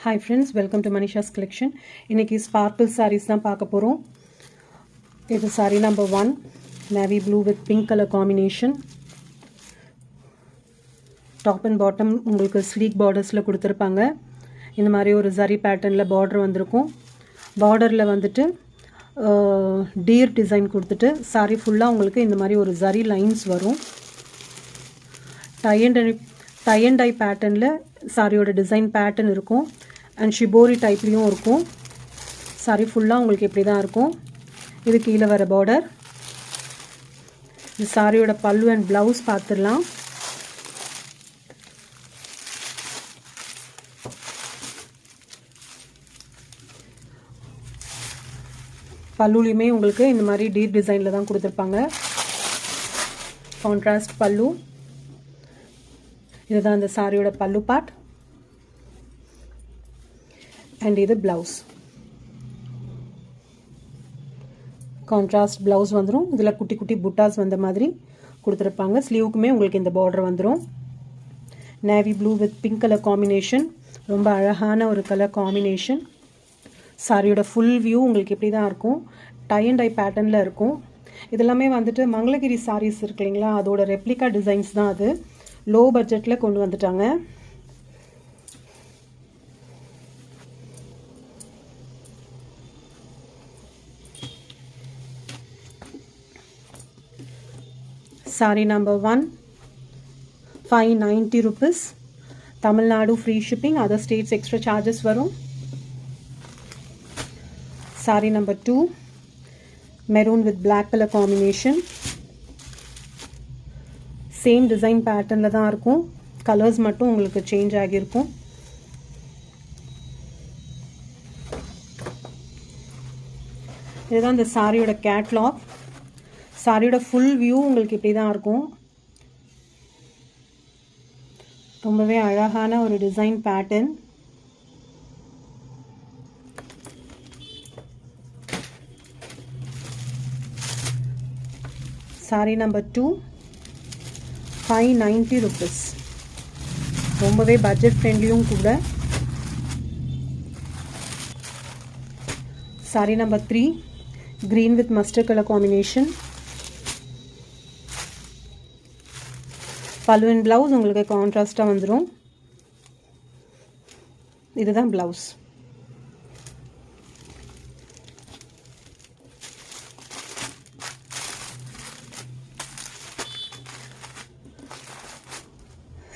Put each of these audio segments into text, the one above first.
Hi friends, welcome to Manisha's collection. இன்னைக்கு sparkle sarees தான் பார்க்க போறோம். இது saree number 1, navy blue with pink color combination. Top and bottom உங்களுக்கு sleek bordersல கொடுத்திருப்பாங்க. இந்த மாதிரி ஒரு zari patternல border வந்திருக்கும். borderல வந்துட்டு deer design கொடுத்துட்டு saree ஃபுல்லா உங்களுக்கு இந்த மாதிரி ஒரு zari lines வரும். tie and dye patternல சாரியோட டிசைன் பேட்டர்ன் இருக்கும் அண்ட் ஷிபோரி டைப்லயும் இருக்கும். சாரி ஃபுல்லா உங்களுக்கு இப்படி தான் இருக்கும். இது கீழ வர border. இந்த சாரியோட பல்லு அண்ட் ப்ளவுஸ் பார்த்துடலாம். பல்லுலயுமே உங்களுக்கு இந்த மாதிரி டீப் டிசைன்ல தான் கொடுத்திருப்பாங்க. கான்ட்ராஸ்ட் பல்லு. இதுதான் இந்த சாரியோட பல்லு பார்ட் and இது blouse. கான்ட்ராஸ்ட் blouse வந்துரும். இதுல குட்டி குட்டி புட்டாஸ் வந்த மாதிரி கொடுத்திருப்பாங்க. ஸ்லீவுக்குமே உங்களுக்கு இந்த border வந்துரும். navy blue with pink color combination. ரொம்ப அழகான ஒரு கலர் காம்பினேஷன். சாரியோட ஃபுல் வியூ உங்களுக்கு இப்படி தான் இருக்கும். tie and dye பேட்டர்ன்ல இருக்கும். இதெல்லாமே வந்துட்டு மங்களகிரி சாரீஸ் இருக்கு இல்லைங்களா, அதோட ரெப்ளிகா டிசைன்ஸ் தான் அது. லோ பட்ஜெட்ல கொண்டு வந்துட்டாங்க. Saree number 1, 590 rupees. Tamil Nadu free shipping, other states extra charges varum. Saree number 2, maroon with black color combination. Same design pattern la dhaan irukum. Colors mattum ungalku change agirukum. இதுதான் இந்த சாரியோட catalogue. சாரியோட full view உங்களுக்கு இப்படி தான் இருக்கும். ரொம்பவே அழகான ஒரு design pattern. Sorry number 2, 590 rupees. ரொம்பவே பட்ஜெட் ஃப்ரெண்ட்லியும் கூட. Sorry number 3, green with mustard color combination. பல்லு அண்ட் பிளவுஸ் உங்களுக்கு கான்ட்ராஸ்டா வந்துரும். இதுதான் blouse.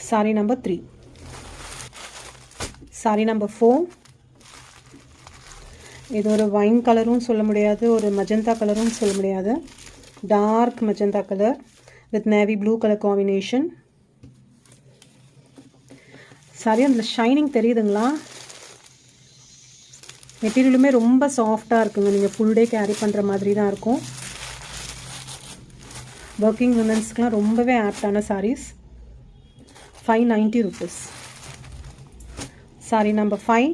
Sorry number 3. Sorry number 4. இது ஒரு வைன் கலரும் சொல்ல முடியாது, ஒரு மஜந்தா கலரும் சொல்ல முடியாது. Dark magenta colour with navy blue color combination. Sorry அந்த ஷைனிங் தெரியுதுங்களா? மெட்டீரியலுமே ரொம்ப சாஃப்டா இருக்குங்க. நீங்க ஃபுல் டே கேரி பண்ற மாதிரி தான் இருக்கும். வர்க்கிங் விமென்ஸ்க்குலாம் ரொம்பவே ஆப்டான sarees. 590 rupees. Saree number 5,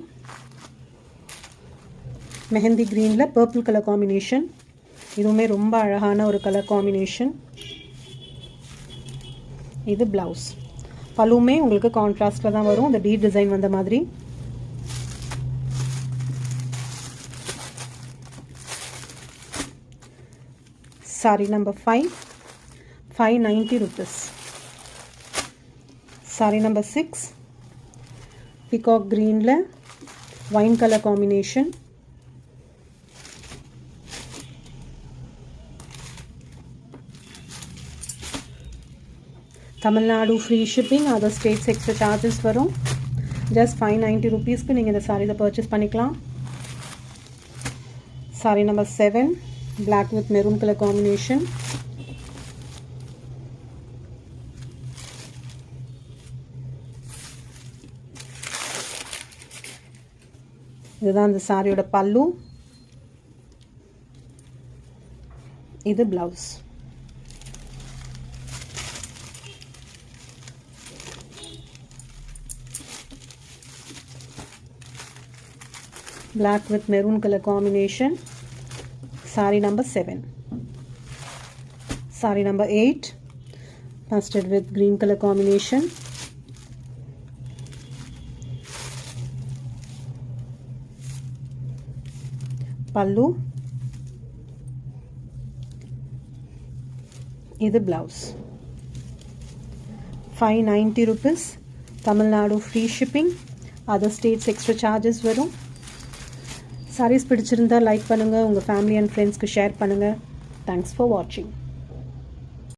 mehndi கிரீன்ல பர்பிள் கலர் காம்பினேஷன். இதுவுமே ரொம்ப அழகான ஒரு கலர் காம்பினேஷன். இது பிளவுஸ். பல்லுமே உங்களுக்கு கான்ட்ராஸ்ட்ல தான் வரும், இந்த டீப் டிசைன் வந்த மாதிரி. Saree number 5, 590 rupees. Saree number 6, peacock கிரீன்ல wine colour combination. Tamil Nadu free shipping, other states extra charges varum. Just 590 rupees ku neenga indha saree purchase panikalam. Saree number 7, black with maroon color combination. இதுதான் இந்த சாரியோட பல்லு. இது blouse. black with maroon color combination. Saree number 7. Saree number 8, mustard with green color combination. பல்லு, இது blouse. 590 rupees. Tamil Nadu free shipping. Other states extra charges வரும். சாரீஸ் பிடிச்சிருந்தா like பண்ணுங்கள், உங்கள் ஃபேமிலி அண்ட் ஃப்ரெண்ட்ஸ்க்கு ஷேர் பண்ணுங்கள். தேங்க்ஸ் ஃபார் வாட்சிங்.